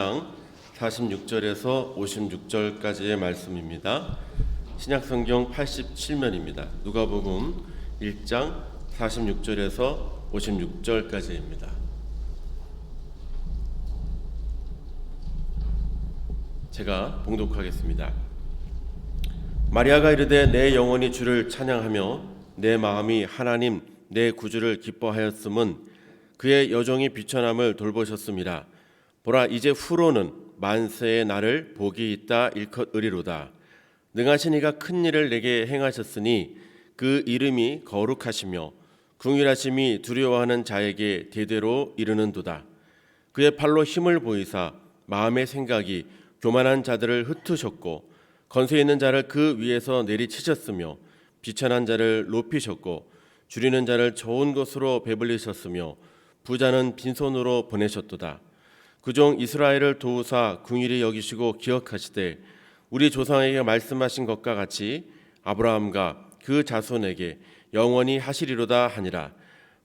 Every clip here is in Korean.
46절에서 56절까지의 말씀입니다. 신약성경 87면입니다. 누가복음 1장 46절에서 56절까지입니다. 제가 봉독하겠습니다. 마리아가 이르되 내 영혼이 주를 찬양하며 내 마음이 하나님 내 구주를 기뻐하였음은 그의 여종이 비천함을 돌보셨음이라. 보라 이제 후로는 만세의 날을 복이 있다 일컫으리로다. 능하신 이가 큰 일을 내게 행하셨으니 그 이름이 거룩하시며 긍휼하심이 두려워하는 자에게 대대로 이르는도다. 그의 팔로 힘을 보이사 마음의 생각이 교만한 자들을 흩으셨고 건세 있는 자를 그 위에서 내리치셨으며 비천한 자를 높이셨고 줄이는 자를 좋은 것으로 배불리셨으며 부자는 빈손으로 보내셨도다. 그종 이스라엘을 도우사 긍휼히 여기시고 기억하시되 우리 조상에게 말씀하신 것과 같이 아브라함과 그 자손에게 영원히 하시리로다 하니라.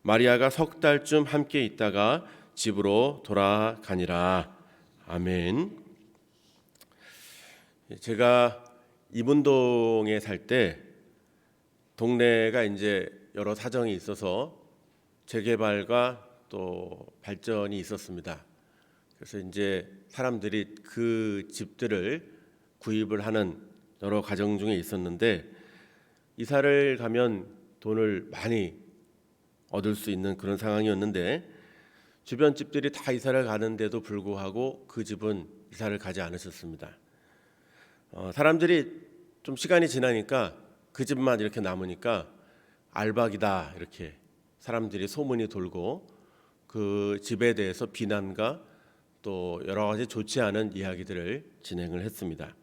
마리아가 석 달쯤 함께 있다가 집으로 돌아가니라. 아멘. 제가 이문동에 살 때 동네가 이제 여러 사정이 있어서 재개발과 또 발전이 있었습니다. 그래서 이제 사람들이 그 집들을 구입을 하는 여러 과정 중에 있었는데 이사를 가면 돈을 많이 얻을 수 있는 그런 상황이었는데 주변 집들이 다 이사를 가는데도 불구하고 그 집은 이사를 가지 않으셨습니다. 사람들이 좀 시간이 지나니까 그 집만 이렇게 남으니까 알박이다 이렇게 사람들이 소문이 돌고 그 집에 대해서 비난과 또 여러 가지 좋지 않은 이야기들을 진행을 했습니다.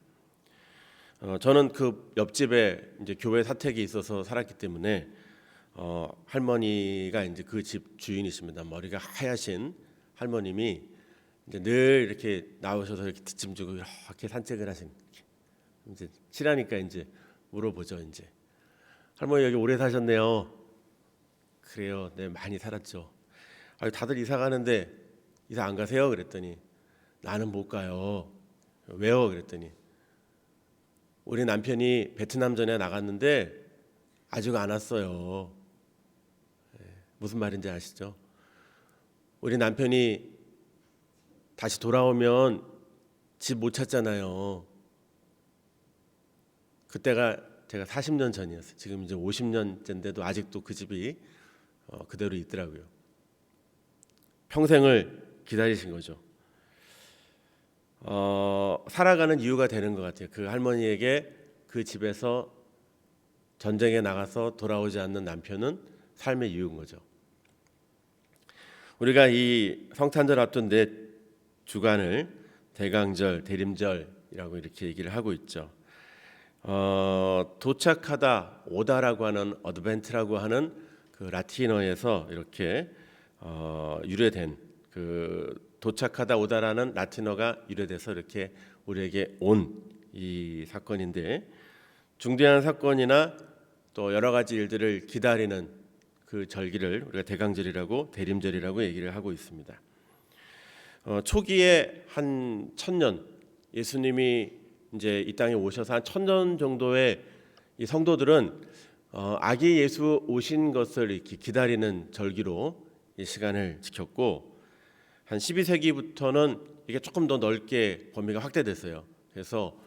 저는 그 옆집에 이제 교회 사택이 있어서 살았기 때문에 할머니가 이제 그 집 주인이십니다. 머리가 하얗신 할머님이 이제 늘 이렇게 나오셔서 이렇게 뒷짐지고 이렇게 산책을 하신. 이제 친하니까 이제 물어보죠. 이제 할머니 여기 오래 사셨네요. 그래요. 네 많이 살았죠. 다들 이사 가는데 이사 안 가세요? 그랬더니 나는 못 가요. 왜요? 그랬더니 우리 남편이 베트남전에 나갔는데 아직 안 왔어요. 무슨 말인지 아시죠? 우리 남편이 다시 돌아오면 집 못 찾잖아요. 그때가 제가 40년 전이었어요. 지금 이제 50년째인데도 아직도 그 집이 그대로 있더라고요. 평생을 기다리신 거죠. 살아가는 이유가 되는 것 같아요. 그 할머니에게 그 집에서 전쟁에 나가서 돌아오지 않는 남편은 삶의 이유인 거죠. 우리가 이 성탄절 앞둔 네 주간을 대강절, 대림절이라고 이렇게 얘기를 하고 있죠. 도착하다, 오다라고 하는 어드벤트라고 하는 그 라틴어에서 이렇게 유래된 그 도착하다 오다라는 라틴어가 유래돼서 이렇게 우리에게 온 이 사건인데 중대한 사건이나 또 여러 가지 일들을 기다리는 그 절기를 우리가 대강절이라고 대림절이라고 얘기를 하고 있습니다. 초기에 한 1000년 예수님이 이제 이 땅에 오셔서 한 1000년 정도의 이 성도들은 아기 예수 오신 것을 이렇게 기다리는 절기로 이 시간을 지켰고 한 12세기부터는 이게 조금 더 넓게 범위가 확대됐어요. 그래서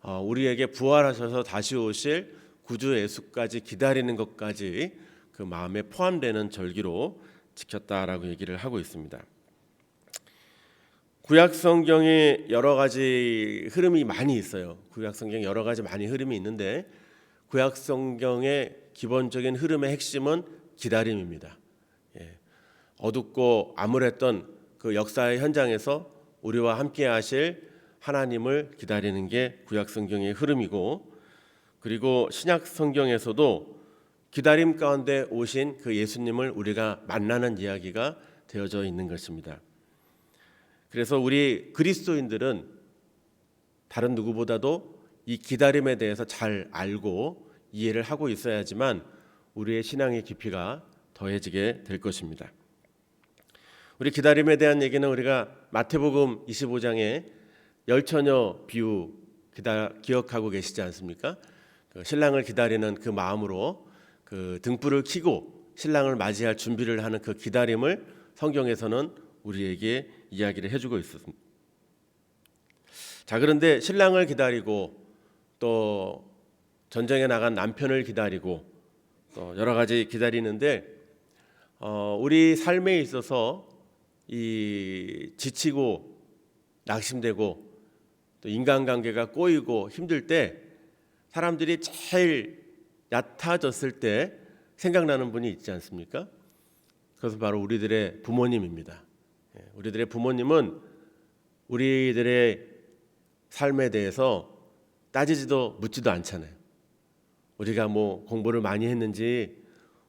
우리에게 부활하셔서 다시 오실 구주 예수까지 기다리는 것까지 그 마음에 포함되는 절기로 지켰다라고 얘기를 하고 있습니다. 구약 성경에 여러 가지 흐름이 많이 있어요. 구약 성경에 여러 가지 많이 흐름이 있는데 구약 성경의 기본적인 흐름의 핵심은 기다림입니다. 어둡고 암울했던 그 역사의 현장에서 우리와 함께 하실 하나님을 기다리는 게 구약 성경의 흐름이고 그리고 신약 성경에서도 기다림 가운데 오신 그 예수님을 우리가 만나는 이야기가 되어져 있는 것입니다. 그래서 우리 그리스도인들은 다른 누구보다도 이 기다림에 대해서 잘 알고 이해를 하고 있어야지만 우리의 신앙의 깊이가 더해지게 될 것입니다. 우리 기다림에 대한 얘기는 우리가 마태복음 25장에 열처녀 비유 기억하고 계시지 않습니까? 신랑을 기다리는 그 마음으로 그 등불을 켜고 신랑을 맞이할 준비를 하는 그 기다림을 성경에서는 우리에게 이야기를 해주고 있었습니다. 자, 그런데 신랑을 기다리고 또 전쟁에 나간 남편을 기다리고 또 여러 가지 기다리는데 우리 삶에 있어서 이 지치고 낙심되고 또 인간관계가 꼬이고 힘들 때 사람들이 제일 얕아졌을 때 생각나는 분이 있지 않습니까? 그것은 바로 우리들의 부모님입니다. 우리들의 부모님은 우리들의 삶에 대해서 따지지도 묻지도 않잖아요. 우리가 뭐 공부를 많이 했는지,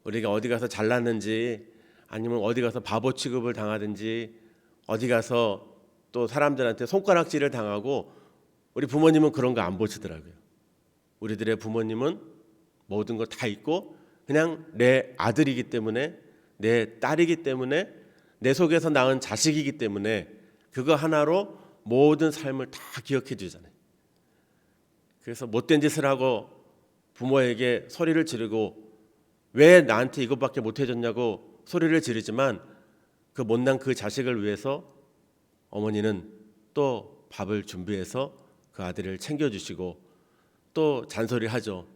우리가 어디 가서 잘났는지, 아니면 어디 가서 바보 취급을 당하든지, 어디 가서 또 사람들한테 손가락질을 당하고, 우리 부모님은 그런 거 안 보시더라고요. 우리들의 부모님은 모든 거 다 있고 그냥 내 아들이기 때문에, 내 딸이기 때문에, 내 속에서 낳은 자식이기 때문에 그거 하나로 모든 삶을 다 기억해 주잖아요. 그래서 못된 짓을 하고 부모에게 소리를 지르고 왜 나한테 이것밖에 못 해줬냐고 소리를 지르지만 그 못난 그 자식을 위해서 어머니는 또 밥을 준비해서 그 아들을 챙겨주시고 또 잔소리하죠.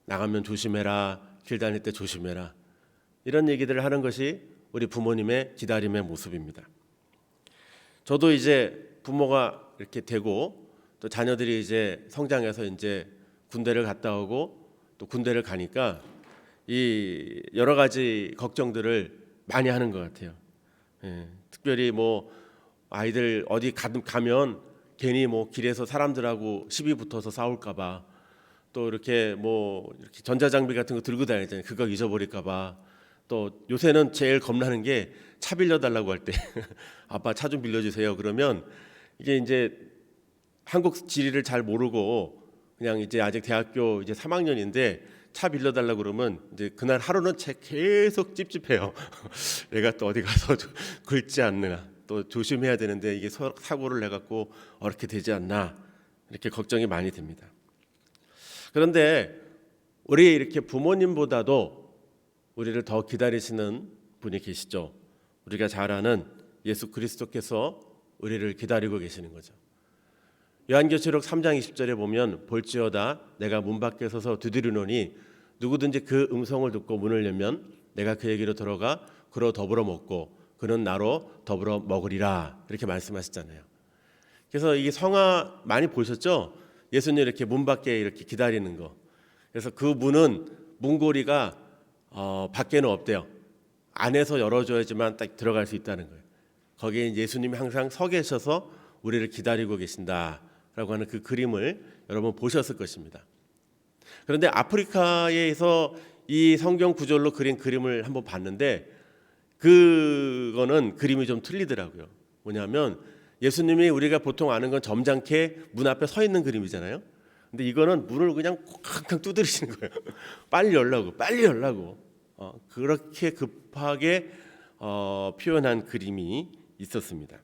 나가면 조심해라, 길 다닐 때 조심해라. 이런 얘기들을 하는 것이 우리 부모님의 기다림의 모습입니다. 저도 이제 부모가 이렇게 되고 또 자녀들이 이제 성장해서 이제 군대를 갔다 오고 또 군대를 가니까 이 여러 가지 걱정들을 많이 하는 것 같아요. 특별히 뭐 아이들 어디 가면 괜히 뭐 길에서 사람들하고 시비 붙어서 싸울까봐 또 이렇게 뭐 이렇게 전자장비 같은 거 들고 다니잖아요. 그거 잊어버릴까봐. 또 요새는 제일 겁나는 게 차 빌려달라고 할 때 아빠 차 좀 빌려주세요. 그러면 이게 이제 한국 지리를 잘 모르고 그냥 이제 아직 대학교 이제 3학년인데 차 빌려달라고 그러면 이제 그날 하루는 계속 찝찝해요. 내가 또 어디 가서 긁지 않나, 또 조심해야 되는데 이게 사고를 내갖고 어렵게 되지 않나 이렇게 걱정이 많이 됩니다. 그런데 우리 이렇게 부모님보다도 우리를 더 기다리시는 분이 계시죠. 우리가 잘 아는 예수 그리스도께서 우리를 기다리고 계시는 거죠. 요한계시록 3장 20절에 보면 볼지어다 내가 문 밖에 서서 두드리노니 누구든지 그 음성을 듣고 문을 열면 내가 그에게로 들어가 그로 더불어 먹고 그는 나로 더불어 먹으리라 이렇게 말씀하셨잖아요. 그래서 이 성화 많이 보셨죠? 예수님 이렇게 문 밖에 이렇게 기다리는 거. 그래서 그 문은 문고리가 밖에는 없대요. 안에서 열어줘야지만 딱 들어갈 수 있다는 거예요. 거기에 예수님이 항상 서 계셔서 우리를 기다리고 계신다라고 하는 그 그림을 여러분 보셨을 것입니다. 그런데 아프리카에서 이 성경 구절로 그린 그림을 한번 봤는데 그거는 그림이 좀 틀리더라고요. 뭐냐면 예수님이 우리가 보통 아는 건 점잖게 문 앞에 서 있는 그림이잖아요. 근데 이거는 문을 그냥 쾅쾅 두드리시는 거예요. 빨리 열라고. 그렇게 급하게 표현한 그림이 있었습니다.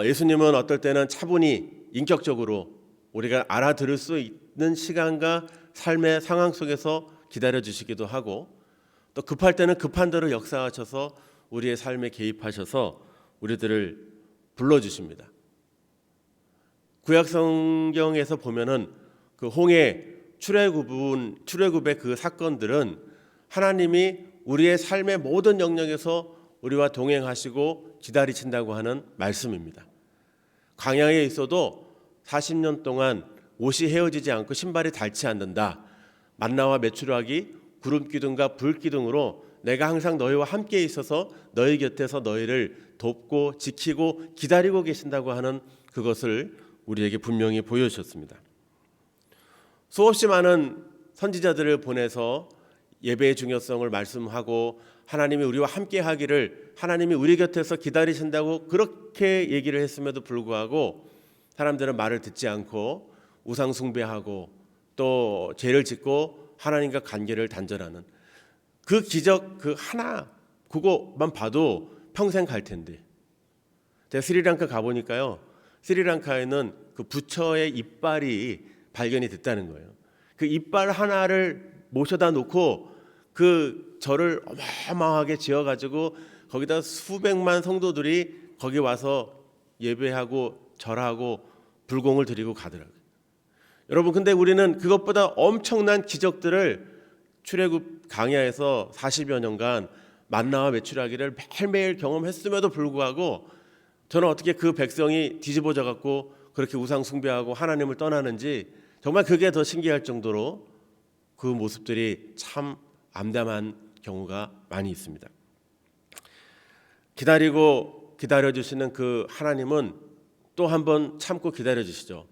예수님은 어떨 때는 차분히 인격적으로 우리가 알아들을 수 있는 시간과 삶의 상황 속에서 기다려주시기도 하고 또 급할 때는 급한 대로 역사하셔서 우리의 삶에 개입하셔서 우리들을 불러주십니다. 구약 성경에서 보면은 그 홍해 출애굽의 그 사건들은 하나님이 우리의 삶의 모든 영역에서 우리와 동행하시고 기다리신다고 하는 말씀입니다. 광야에 있어도 40년 동안 옷이 헤어지지 않고 신발이 닳지 않는다. 만나와 메추라기 구름 기둥과 불 기둥으로 내가 항상 너희와 함께 있어서 너희 곁에서 너희를 돕고 지키고 기다리고 계신다고 하는 그것을 우리에게 분명히 보여주셨습니다. 수없이 많은 선지자들을 보내서 예배의 중요성을 말씀하고 하나님이 우리와 함께 하기를 하나님이 우리 곁에서 기다리신다고 그렇게 얘기를 했음에도 불구하고 사람들은 말을 듣지 않고 우상 숭배하고 또 죄를 짓고 하나님과 관계를 단절하는 그 기적 그 하나 그거만 봐도 평생 갈 텐데. 제가 스리랑카 가보니까요, 스리랑카에는 그 부처의 이빨이 발견이 됐다는 거예요. 그 이빨 하나를 모셔다 놓고 그 절을 어마어마하게 지어가지고 거기다 수백만 성도들이 거기 와서 예배하고 절하고 불공을 드리고 가더라고요. 여러분, 근데 우리는 그것보다 엄청난 기적들을 출애굽 광야에서 40여 년간 만나와 메추라기를 매일매일 경험했음에도 불구하고 저는 어떻게 그 백성이 뒤집어져 갖고 그렇게 우상 숭배하고 하나님을 떠나는지 정말 그게 더 신기할 정도로 그 모습들이 참 암담한 경우가 많이 있습니다. 기다리고 기다려주시는 그 하나님은 또 한 번 참고 기다려주시죠.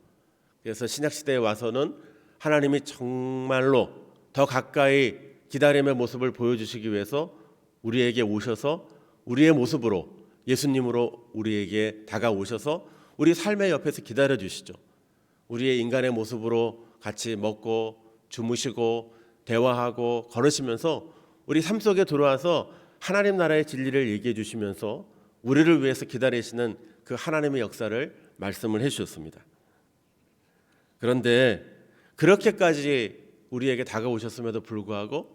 그래서 신약시대에 와서는 하나님이 정말로 더 가까이 기다림의 모습을 보여주시기 위해서 우리에게 오셔서 우리의 모습으로 예수님으로 우리에게 다가오셔서 우리 삶의 옆에서 기다려주시죠. 우리의 인간의 모습으로 같이 먹고 주무시고 대화하고 걸으시면서 우리 삶 속에 들어와서 하나님 나라의 진리를 얘기해 주시면서 우리를 위해서 기다리시는 그 하나님의 역사를 말씀을 해 주셨습니다. 그런데 그렇게까지 우리에게 다가오셨음에도 불구하고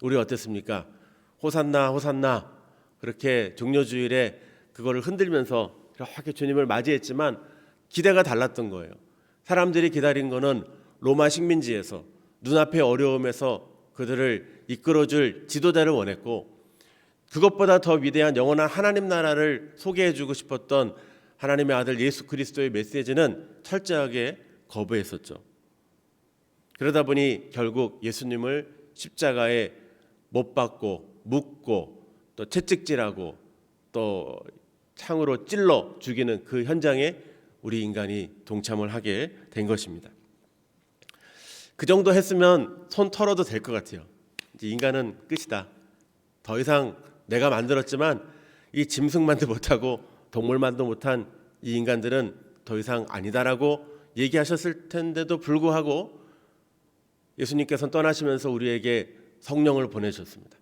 우리 어땠습니까? 호산나 호산나 그렇게 종려주일에 그거를 흔들면서 이렇게 주님을 맞이했지만 기대가 달랐던 거예요. 사람들이 기다린 거는 로마 식민지에서 눈앞의 어려움에서 그들을 이끌어줄 지도자를 원했고, 그것보다 더 위대한 영원한 하나님 나라를 소개해주고 싶었던 하나님의 아들 예수 그리스도의 메시지는 철저하게 거부했었죠. 그러다 보니 결국 예수님을 십자가에 못 박고 묻고 또 채찍질하고 또 창으로 찔러 죽이는 그 현장에 우리 인간이 동참을 하게 된 것입니다. 그 정도 했으면 손 털어도 될 것 같아요. 이제 인간은 끝이다. 더 이상 내가 만들었지만 이 짐승만도 못하고 동물만도 못한 이 인간들은 더 이상 아니다라고 얘기하셨을 텐데도 불구하고 예수님께서는 떠나시면서 우리에게 성령을 보내셨습니다.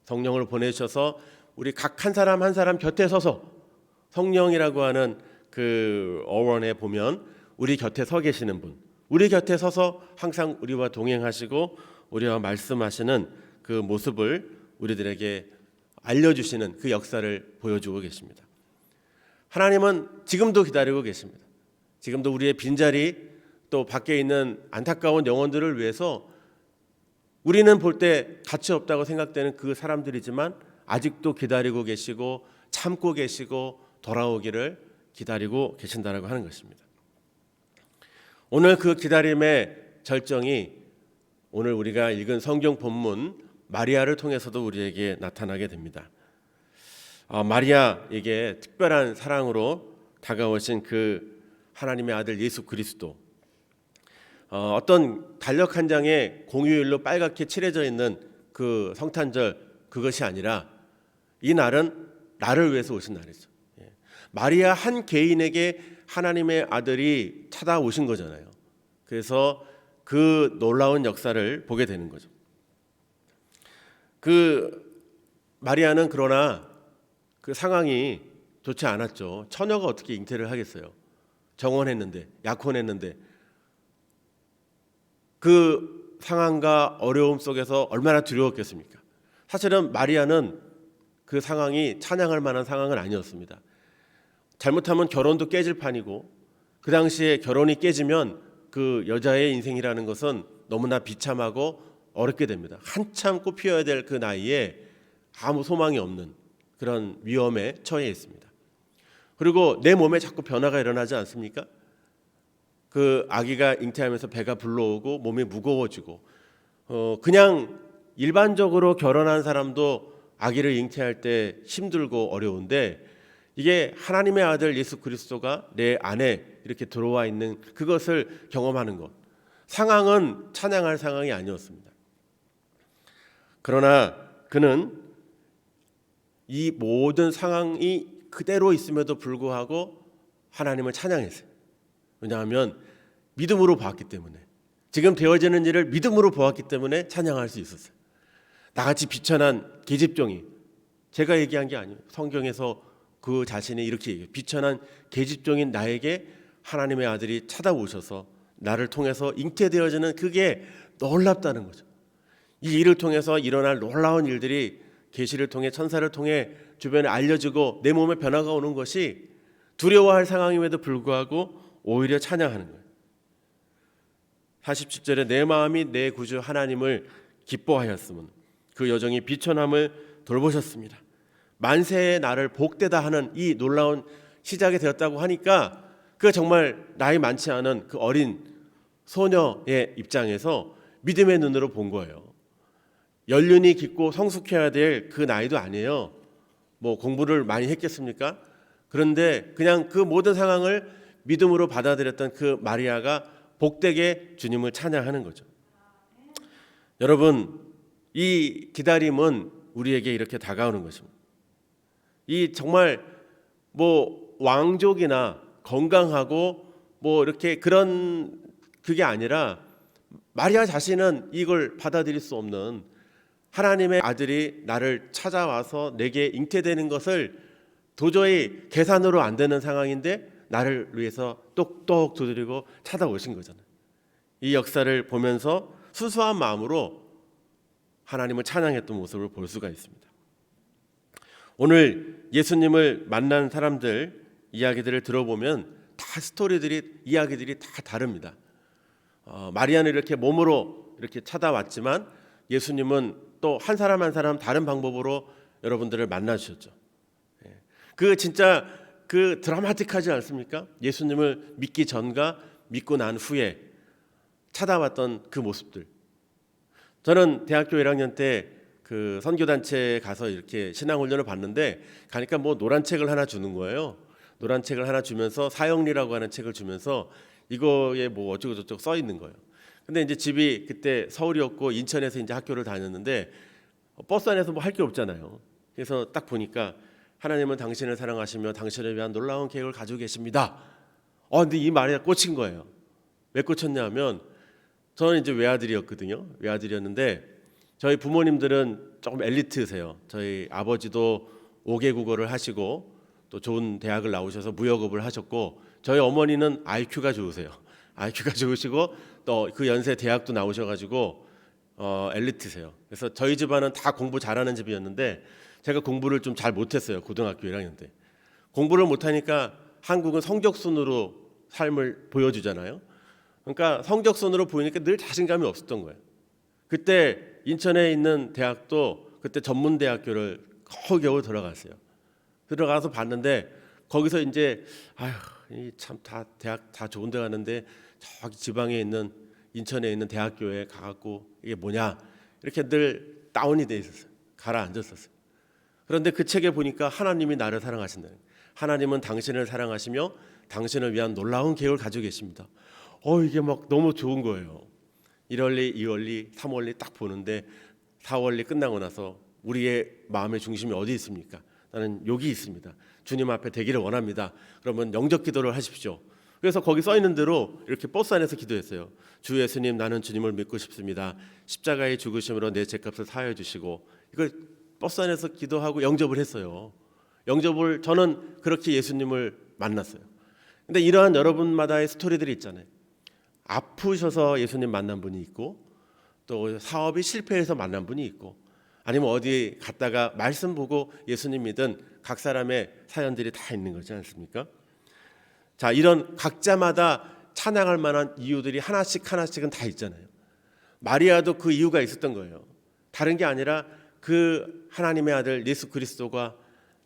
성령을 보내셔서 우리 각 한 사람 한 사람 곁에 서서 성령이라고 하는 그 어원에 보면 우리 곁에 서 계시는 분, 우리 곁에 서서 항상 우리와 동행하시고 우리와 말씀하시는 그 모습을 우리들에게 알려주시는 그 역사를 보여주고 계십니다. 하나님은 지금도 기다리고 계십니다. 지금도 우리의 빈자리 또 밖에 있는 안타까운 영혼들을 위해서 우리는 볼 때 가치 없다고 생각되는 그 사람들이지만 아직도 기다리고 계시고 참고 계시고 돌아오기를 기다리고 계신다라고 하는 것입니다. 오늘 그 기다림의 절정이 오늘 우리가 읽은 성경 본문 마리아를 통해서도 우리에게 나타나게 됩니다. 마리아에게 특별한 사랑으로 다가오신 그 하나님의 아들 예수 그리스도, 어떤 달력 한 장에 공휴일로 빨갛게 칠해져 있는 그 성탄절, 그것이 아니라 이 날은 나를 위해서 오신 날이죠. 마리아 한 개인에게 하나님의 아들이 찾아오신 거잖아요. 그래서 그 놀라운 역사를 보게 되는 거죠. 그 마리아는 그러나 그 상황이 좋지 않았죠. 처녀가 어떻게 잉태를 하겠어요? 정원했는데, 약혼했는데 그 상황과 어려움 속에서 얼마나 두려웠겠습니까? 사실은 마리아는 그 상황이 찬양할 만한 상황은 아니었습니다. 잘못하면 결혼도 깨질 판이고, 그 당시에 결혼이 깨지면 그 여자의 인생이라는 것은 너무나 비참하고 어렵게 됩니다. 한참 꽃 피워야 될 그 나이에 아무 소망이 없는 그런 위험에 처해 있습니다. 그리고 내 몸에 자꾸 변화가 일어나지 않습니까? 그 아기가 잉태하면서 배가 불러오고 몸이 무거워지고, 그냥 일반적으로 결혼한 사람도 아기를 잉태할 때 힘들고 어려운데, 이게 하나님의 아들 예수 그리스도가 내 안에 이렇게 들어와 있는 그것을 경험하는 것, 상황은 찬양할 상황이 아니었습니다. 그러나 그는 이 모든 상황이 그대로 있음에도 불구하고 하나님을 찬양했어요. 왜냐하면 믿음으로 봤기 때문에, 지금 되어지는 일을 믿음으로 보았기 때문에 찬양할 수 있었어요. 나같이 비천한 계집종이 제가 얘기한 게 아니에요. 성경에서 그 자신이 이렇게 얘기해요. 비천한 계집종인 나에게 하나님의 아들이 찾아오셔서 나를 통해서 잉태되어지는 그게 놀랍다는 거죠. 이 일을 통해서 일어날 놀라운 일들이 계시를 통해 천사를 통해 주변에 알려지고 내 몸에 변화가 오는 것이 두려워할 상황임에도 불구하고 오히려 찬양하는 거예요. 47절에 내 마음이 내 구주 하나님을 기뻐하였으면 그 여정이 비천함을 돌보셨습니다. 만세의 나를 복되다 하는 이 놀라운 시작이 되었다고 하니까 그 정말 나이 많지 않은 그 어린 소녀의 입장에서 믿음의 눈으로 본 거예요. 연륜이 깊고 성숙해야 될 그 나이도 아니에요. 뭐 공부를 많이 했겠습니까? 그런데 그냥 그 모든 상황을 믿음으로 받아들였던 그 마리아가 복되게 주님을 찬양하는 거죠. 여러분, 이 기다림은 우리에게 이렇게 다가오는 것입니다. 이 정말 뭐 왕족이나 건강하고 뭐 이렇게 그런 그게 아니라 마리아 자신은 이걸 받아들일 수 없는 하나님의 아들이 나를 찾아와서 내게 잉태되는 것을 도저히 계산으로 안 되는 상황인데 나를 위해서 똑똑 두드리고 찾아오신 거잖아요. 이 역사를 보면서 순수한 마음으로 하나님을 찬양했던 모습을 볼 수가 있습니다. 오늘 예수님을 만난 사람들 이야기들을 들어보면 다 스토리들이 이야기들이 다 다릅니다. 마리아는 이렇게 몸으로 이렇게 찾아왔지만 예수님은 또 한 사람 한 사람 다른 방법으로 여러분들을 만나 주셨죠. 그 진짜 그 드라마틱하지 않습니까? 예수님을 믿기 전과 믿고 난 후에 찾아왔던 그 모습들. 저는 대학교 1학년 때 그 선교단체에 가서 이렇게 신앙훈련을 받는데 가니까 뭐 노란 책을 하나 주는 거예요. 노란 책을 하나 주면서 사형리라고 하는 책을 주면서 이거에 뭐 어쩌고 저쩌고 써 있는 거예요. 근데 이제 집이 그때 서울이었고 인천에서 이제 학교를 다녔는데 버스 안에서 뭐 할 게 없잖아요. 그래서 딱 보니까 하나님은 당신을 사랑하시며 당신을 위한 놀라운 계획을 가지고 계십니다. 근데 이 말에 꽂힌 거예요. 왜 꽂혔냐면 저는 이제 외아들이었거든요. 외아들이었는데 저희 부모님들은 조금 엘리트세요. 저희 아버지도 5개 국어를 하시고 또 좋은 대학을 나오셔서 무역업을 하셨고 저희 어머니는 IQ가 좋으세요. IQ가 좋으시고 또 그 연세 대학도 나오셔가지고 엘리트세요. 그래서 저희 집안은 다 공부 잘하는 집이었는데 제가 공부를 좀 잘 못했어요. 고등학교 1학년 때. 공부를 못하니까 한국은 성적순으로 삶을 보여주잖아요. 그러니까 성적순으로 보이니까 늘 자신감이 없었던 거예요. 그때 인천에 있는 대학도 그때 전문대학교를 겨우겨우 들어갔어요. 들어가서 봤는데 거기서 이제 참 다 대학 다 좋은 데 가는데 저기 지방에 있는 인천에 있는 대학교에 가갖고 이게 뭐냐 이렇게 늘 다운이 돼 있었어요. 가라앉았었어요. 그런데 그 책에 보니까 하나님이 나를 사랑하신다는 거예요. 하나님은 당신을 사랑하시며 당신을 위한 놀라운 계획을 가지고 계십니다. 이게 막 너무 좋은 거예요. 1월리, 2월리, 3월리 딱 보는데 4월리 끝나고 나서 우리의 마음의 중심이 어디 있습니까? 나는 여기 있습니다. 주님 앞에 되기를 원합니다. 그러면 영접 기도를 하십시오. 그래서 거기 써 있는 대로 이렇게 버스 안에서 기도했어요. 주 예수님, 나는 주님을 믿고 싶습니다. 십자가의 죽으심으로 내 죄값을 사하여 주시고 이걸 버스 안에서 기도하고 영접을 했어요. 영접을 저는 그렇게 예수님을 만났어요. 근데 이러한 여러분마다의 스토리들이 있잖아요. 아프셔서 예수님 만난 분이 있고 또 사업이 실패해서 만난 분이 있고 아니면 어디 갔다가 말씀 보고 예수님 믿은 각 사람의 사연들이 다 있는 거지 않습니까? 자, 이런 각자마다 찬양할 만한 이유들이 하나씩은 다 있잖아요. 마리아도 그 이유가 있었던 거예요. 다른 게 아니라 그 하나님의 아들 예수 그리스도가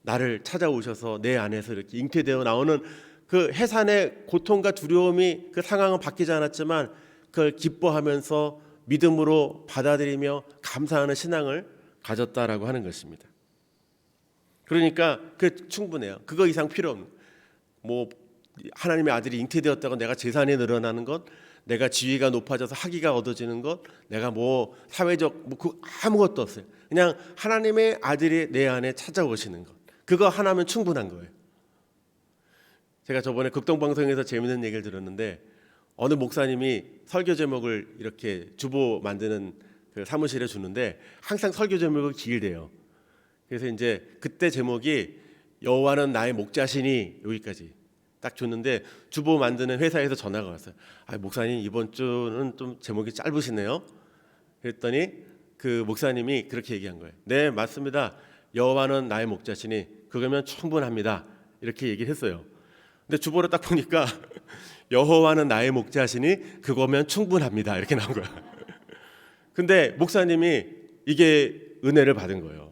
나를 찾아오셔서 내 안에서 이렇게 잉태되어 나오는 그 해산의 고통과 두려움이 그 상황은 바뀌지 않았지만 그걸 기뻐하면서 믿음으로 받아들이며 감사하는 신앙을 가졌다라고 하는 것입니다. 그러니까 그 충분해요. 그거 이상 필요 없는. 뭐 하나님의 아들이 잉태되었다고 내가 재산이 늘어나는 것, 내가 지위가 높아져서 학위가 얻어지는 것, 내가 뭐 사회적 뭐 아무것도 없어요. 그냥 하나님의 아들이 내 안에 찾아오시는 것. 그거 하나면 충분한 거예요. 제가 저번에 극동방송에서 재미있는 얘기를 들었는데 어느 목사님이 설교 제목을 이렇게 주보 만드는 그 사무실에 주는데 항상 설교 제목이 길대요. 그래서 이제 그때 제목이 여호와는 나의 목자시니 여기까지 딱 줬는데 주보 만드는 회사에서 전화가 왔어요. 아, 목사님 이번 주는 좀 제목이 짧으시네요. 그랬더니 그 목사님이 그렇게 얘기한 거예요. 네, 맞습니다. 여호와는 나의 목자시니 그거면 충분합니다. 이렇게 얘기를 했어요. 근데 주보를 딱 보니까 여호와는 나의 목자시니 그거면 충분합니다. 이렇게 나온 거야. 근데 목사님이 이게 은혜를 받은 거예요.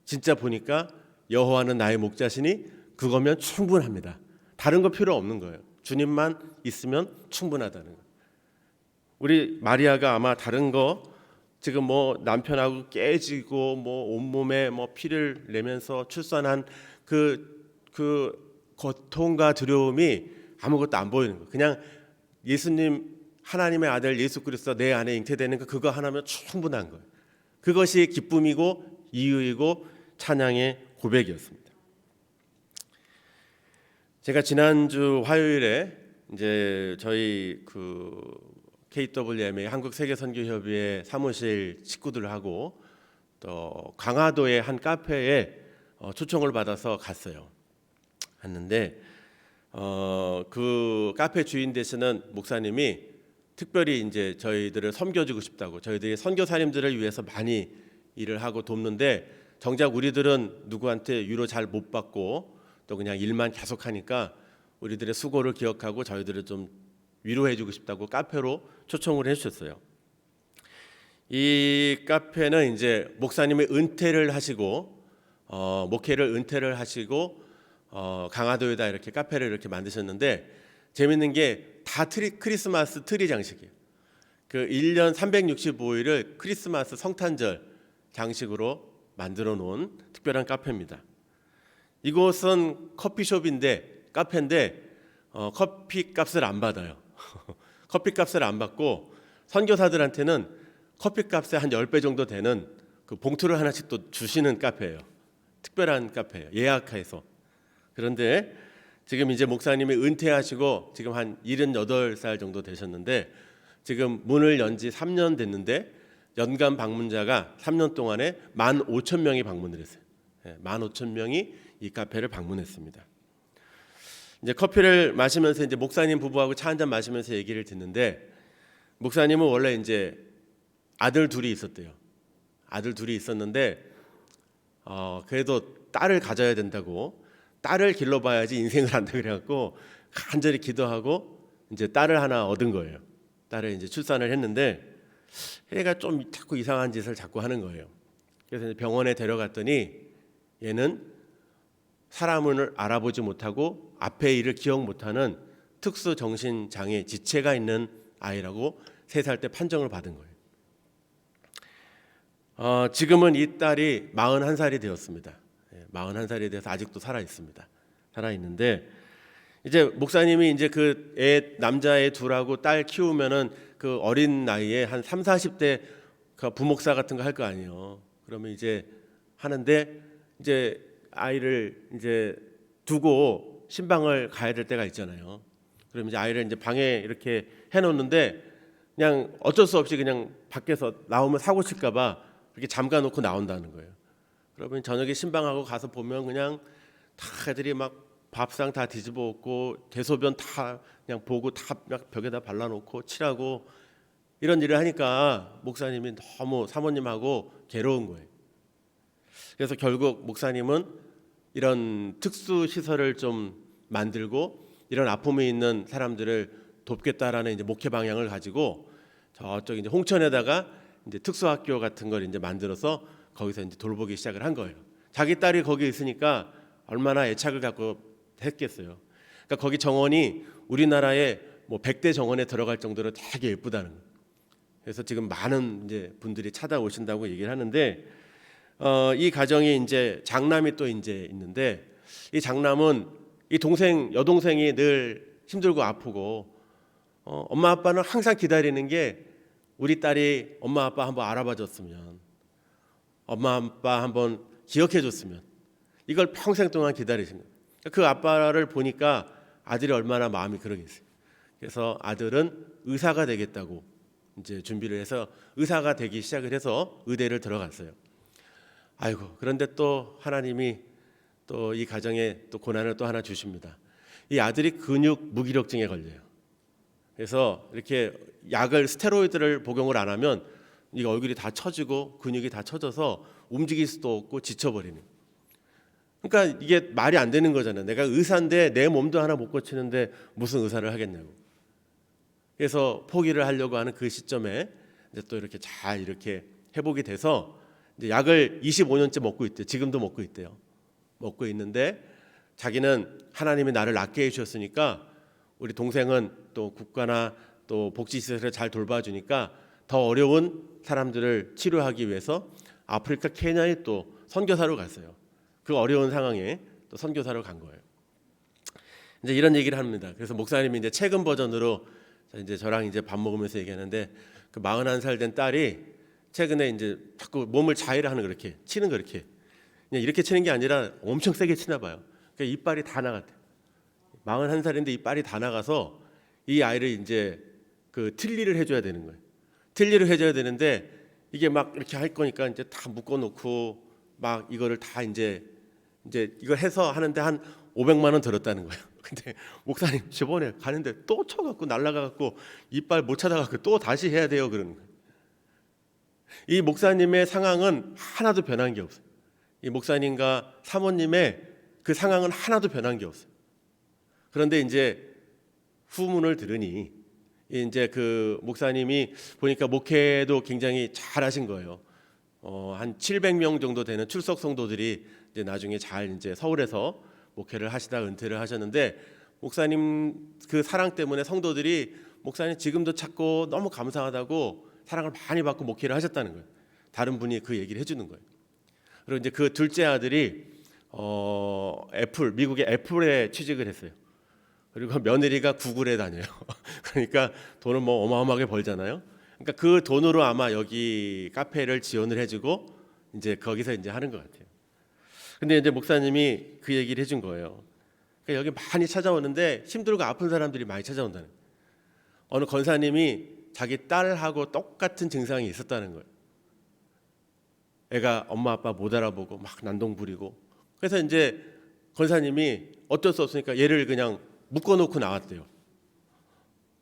진짜 보니까 여호와는 나의 목자시니 그거면 충분합니다. 다른 거 필요 없는 거예요. 주님만 있으면 충분하다는 거예요. 우리 마리아가 아마 다른 거 지금 뭐 남편하고 깨지고 뭐 온몸에 뭐 피를 내면서 출산한 그 고통과 두려움이 아무것도 안 보이는 거예요. 그냥 예수님 하나님의 아들 예수 그리스도 내 안에 잉태되는 거 그거 하나면 충분한 거예요. 그것이 기쁨이고 이유이고 찬양의 고백이었습니다. 제가 지난주 화요일에 이제 저희 그 KWMA 한국세계선교협의회 사무실 식구들하고 또 강화도의 한 카페에 초청을 받아서 갔어요. 갔는데 그 카페 주인 되시는 목사님이 특별히 이제 저희들을 섬겨주고 싶다고, 저희들이 선교사님들을 위해서 많이 일을 하고 돕는데 정작 우리들은 누구한테 위로 잘 못 받고 또 그냥 일만 계속하니까 우리들의 수고를 기억하고 저희들을 좀 위로해주고 싶다고 카페로 초청을 해주셨어요. 이 카페는 이제 목사님이 은퇴를 하시고 목회를 은퇴를 하시고 강화도에다 이렇게 카페를 이렇게 만드셨는데 재밌는 게 다 크리스마스 트리 장식이에요. 그 1년 365일을 크리스마스 성탄절 장식으로 만들어 놓은 특별한 카페입니다. 이곳은 커피숍인데 카페인데 커피 값을 안 받아요. 커피 값을 안 받고 선교사들한테는 커피 값의 한 10배 정도 되는 그 봉투를 하나씩 또 주시는 카페예요. 특별한 카페예요. 예약해서. 그런데 지금 이제 목사님이 은퇴하시고 지금 한 78살 정도 되셨는데 지금 문을 연 지 3년 됐는데 연간 방문자가 3년 동안에 15,000명이 방문을 했어요. 15,000명이 이 카페를 방문했습니다. 이제 커피를 마시면서 이제 목사님 부부하고 차 한잔 마시면서 얘기를 듣는데 목사님은 원래 이제 아들 둘이 있었대요. 아들 둘이 있었는데 그래도 딸을 가져야 된다고, 딸을 길러봐야지 인생을 한다 그래갖고 간절히 기도하고 이제 딸을 하나 얻은 거예요. 딸을 이제 출산을 했는데 얘가 좀 자꾸 이상한 짓을 자꾸 하는 거예요. 그래서 병원에 데려갔더니 얘는 사람을 알아보지 못하고 앞의 일을 기억 못하는 특수 정신 장애 지체가 있는 아이라고 3살 때 판정을 받은 거예요. 지금은 이 딸이 41살이 되었습니다. 41살이 돼서 아직도 살아 있습니다. 살아 있는데 이제 목사님이 이제 그 남자애 둘하고 딸 키우면은 그 어린 나이에 한 3, 40대 그 부목사 같은 거 할 거 아니에요. 그러면 이제 하는데 이제 아이를 이제 두고 신방을 가야 될 때가 있잖아요. 그러면 이제 아이를 이제 방에 이렇게 해놓는데 그냥 어쩔 수 없이 그냥 밖에서 나오면 사고 칠까봐 이렇게 잠가 놓고 나온다는 거예요. 그러면 저녁에 신방하고 가서 보면 그냥 다 애들이 막 밥상 다 뒤집어 엎고 대소변 다 그냥 보고 다 벽에다 발라놓고 칠하고 이런 일을 하니까 목사님이 너무 사모님하고 괴로운 거예요. 그래서 결국 목사님은 이런 특수 시설을 좀 만들고 이런 아픔이 있는 사람들을 돕겠다라는 이제 목회 방향을 가지고 저쪽 이제 홍천에다가 이제 특수학교 같은 걸 이제 만들어서 거기서 이제 돌보기 시작을 한 거예요. 자기 딸이 거기 있으니까 얼마나 애착을 갖고 했겠어요. 그러니까 거기 정원이 우리나라의 뭐 100대 정원에 들어갈 정도로 되게 예쁘다는 거예요. 그래서 지금 많은 이제 분들이 찾아오신다고 얘기를 하는데 이 가정이 이제 장남이 또 이제 있는데 이 장남은 이 여동생이 늘 힘들고 아프고 엄마 아빠는 항상 기다리는 게 우리 딸이 엄마 아빠 한번 알아봐 줬으면, 엄마 아빠 한번 기억해 줬으면, 이걸 평생 동안 기다리신 거예요. 그 아빠를 보니까 아들이 얼마나 마음이 그러겠어요. 그래서 아들은 의사가 되겠다고 이제 준비를 해서 의사가 되기 시작을 해서 의대를 들어갔어요. 아이고, 그런데 또 하나님이 또 이 가정에 또 고난을 또 하나 주십니다. 이 아들이 근육 무기력증에 걸려요. 그래서 이렇게 약을 스테로이드를 복용을 안 하면 이 얼굴이 다 처지고 근육이 다 처져서 움직일 수도 없고 지쳐버리는. 그러니까 이게 말이 안 되는 거잖아요. 내가 의사인데 내 몸도 하나 못 고치는데 무슨 의사를 하겠냐고. 그래서 포기를 하려고 하는 그 시점에 이제 또 이렇게 잘 이렇게 회복이 돼서 이제 약을 25년째 먹고 있대요. 지금도 먹고 있대요. 먹고 있는데 자기는 하나님이 나를 낫게 해주셨으니까 우리 동생은 또 국가나 또 복지시설을 잘 돌봐주니까 더 어려운 사람들을 치료하기 위해서 아프리카 케냐에 또 선교사로 갔어요. 그 어려운 상황에 또 선교사로 간 거예요. 이제 이런 얘기를 합니다. 그래서 목사님이 이제 최근 버전으로 이제 저랑 이제 밥 먹으면서 얘기하는데 그 41살 된 딸이 최근에 이제 자꾸 몸을 자해를 하는 그렇게 치는 거 이렇게 그냥 이렇게 치는 게 아니라 엄청 세게 치나 봐요. 그러니까 이빨이 다 나갔대. 41살인데 이빨이 다 나가서 이 아이를 이제 그 틀니를 해줘야 되는 거예요. 틀니를 해줘야 되는데 이게 막 이렇게 할 거니까 이제 다 묶어놓고 막 이거를 다 이제 이걸 해서 하는데 한 500만 원 들었다는 거예요. 근데 목사님 저번에 가는데 또 쳐갖고 날아가갖고 이빨 못 찾아갖고 또 다시 해야 돼요 그러는 거예요. 이 목사님의 상황은 하나도 변한 게 없어요. 이 목사님과 사모님의 그 상황은 하나도 변한 게 없어요. 그런데 이제 후문을 들으니 이제 그 목사님이 보니까 목회도 굉장히 잘하신 거예요. 한 700명 정도 되는 출석 성도들이 이제 나중에 잘 이제 서울에서 목회를 하시다 은퇴를 하셨는데 목사님 그 사랑 때문에 성도들이 목사님 지금도 찾고 너무 감사하다고 사랑을 많이 받고 목회를 하셨다는 거예요. 다른 분이 그 얘기를 해주는 거예요. 그리고 이제 그 둘째 아들이 미국의 애플에 취직을 했어요. 그리고 며느리가 구글에 다녀요. 그러니까 돈을 뭐 어마어마하게 벌잖아요. 그러니까 그 돈으로 아마 여기 카페를 지원을 해주고 이제 거기서 이제 하는 것 같아요. 근데 이제 목사님이 그 얘기를 해준 거예요. 그러니까 여기 많이 찾아오는데 힘들고 아픈 사람들이 많이 찾아온다는 거예요. 어느 권사님이 자기 딸하고 똑같은 증상이 있었다는 거예요. 애가 엄마 아빠 못 알아보고 막 난동 부리고 그래서 이제 권사님이 어쩔 수 없으니까 얘를 그냥 묶어놓고 나왔대요.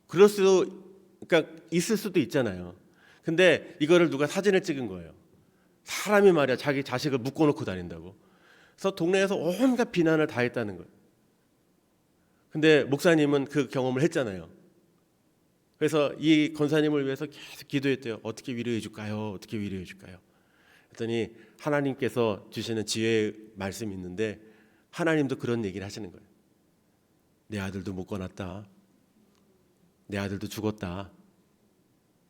그러니까 있을 수도 있잖아요. 근데 이거를 누가 사진을 찍은 거예요. 사람이 말이야 자기 자식을 묶어놓고 다닌다고. 그래서 동네에서 온갖 비난을 다 했다는 거예요. 근데 목사님은 그 경험을 했잖아요. 그래서 이 권사님을 위해서 계속 기도했대요. 어떻게 위로해 줄까요? 어떻게 위로해 줄까요? 그랬더니 하나님께서 주시는 지혜의 말씀이 있는데 하나님도 그런 얘기를 하시는 거예요. 내 아들도 묶어놨다. 내 아들도 죽었다.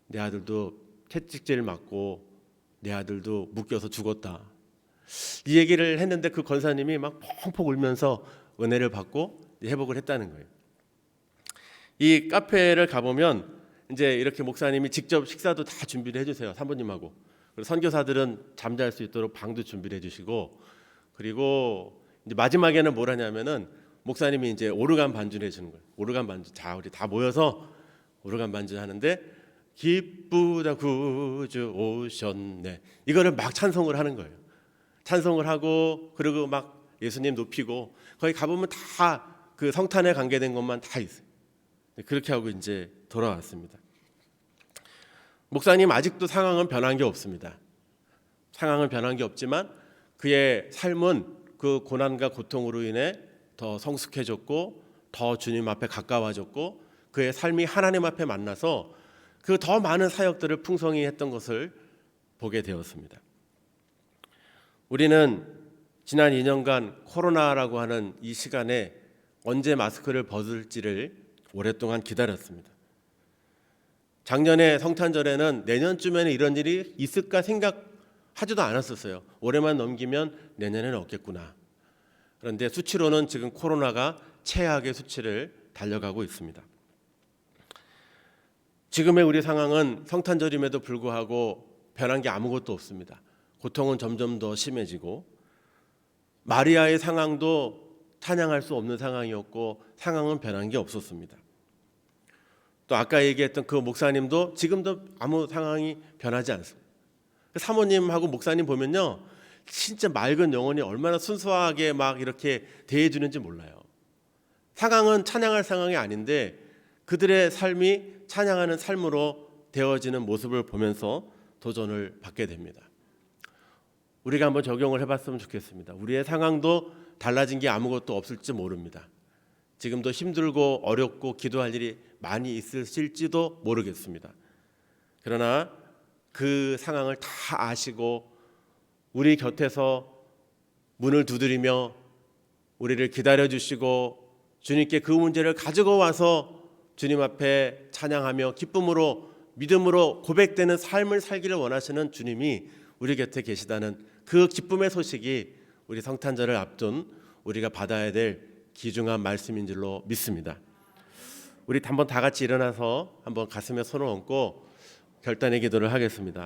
내 아들도 채찍질 맞고 내 아들도 묶여서 죽었다. 이 얘기를 했는데 그 권사님이 막 펑펑 울면서 은혜를 받고 회복을 했다는 거예요. 이 카페를 가보면 이제 이렇게 목사님이 직접 식사도 다 준비를 해주세요. 사모님하고. 그리고 선교사들은 잠잘 수 있도록 방도 준비를 해주시고 그리고 이제 마지막에는 뭘 하냐면은 목사님이 이제 오르간 반주를 해주는 거예요. 오르간 반주. 자, 우리 다 모여서 오르간 반주 하는데 기쁘다 구주 오셨네. 이거를 막 찬송을 하는 거예요. 찬송을 하고 그리고 막 예수님 높이고 거기 가보면 다 그 성탄에 관계된 것만 다 있어요. 그렇게 하고 이제 돌아왔습니다. 목사님 아직도 상황은 변한 게 없습니다. 상황은 변한 게 없지만 그의 삶은 그 고난과 고통으로 인해 더 성숙해졌고 더 주님 앞에 가까워졌고 그의 삶이 하나님 앞에 만나서 그 더 많은 사역들을 풍성히 했던 것을 보게 되었습니다. 우리는 지난 2년간 코로나라고 하는 이 시간에 언제 마스크를 벗을지를 오랫동안 기다렸습니다. 작년에 성탄절에는 내년쯤에는 이런 일이 있을까 생각하지도 않았었어요. 올해만 넘기면 내년에는 없겠구나. 그런데 수치로는 지금 코로나가 최악의 수치를 달려가고 있습니다. 지금의 우리 상황은 성탄절임에도 불구하고 변한 게 아무것도 없습니다. 고통은 점점 더 심해지고 마리아의 상황도 찬양할 수 없는 상황이었고 상황은 변한 게 없었습니다. 또 아까 얘기했던 그 목사님도 지금도 아무 상황이 변하지 않습니다. 사모님하고 목사님 보면요 진짜 맑은 영혼이 얼마나 순수하게 막 이렇게 대해주는지 몰라요. 상황은 찬양할 상황이 아닌데 그들의 삶이 찬양하는 삶으로 되어지는 모습을 보면서 도전을 받게 됩니다. 우리가 한번 적용을 해봤으면 좋겠습니다. 우리의 상황도 달라진 게 아무것도 없을지 모릅니다. 지금도 힘들고 어렵고 기도할 일이 많이 있으실지도 모르겠습니다. 그러나 그 상황을 다 아시고 우리 곁에서 문을 두드리며 우리를 기다려주시고 주님께 그 문제를 가지고 와서 주님 앞에 찬양하며 기쁨으로 믿음으로 고백되는 삶을 살기를 원하시는 주님이 우리 곁에 계시다는 그 기쁨의 소식이 우리 성탄절을 앞둔 우리가 받아야 될 귀중한 말씀인 줄로 믿습니다. 우리 한번 다 같이 일어나서 한번 가슴에 손을 얹고 결단의 기도를 하겠습니다.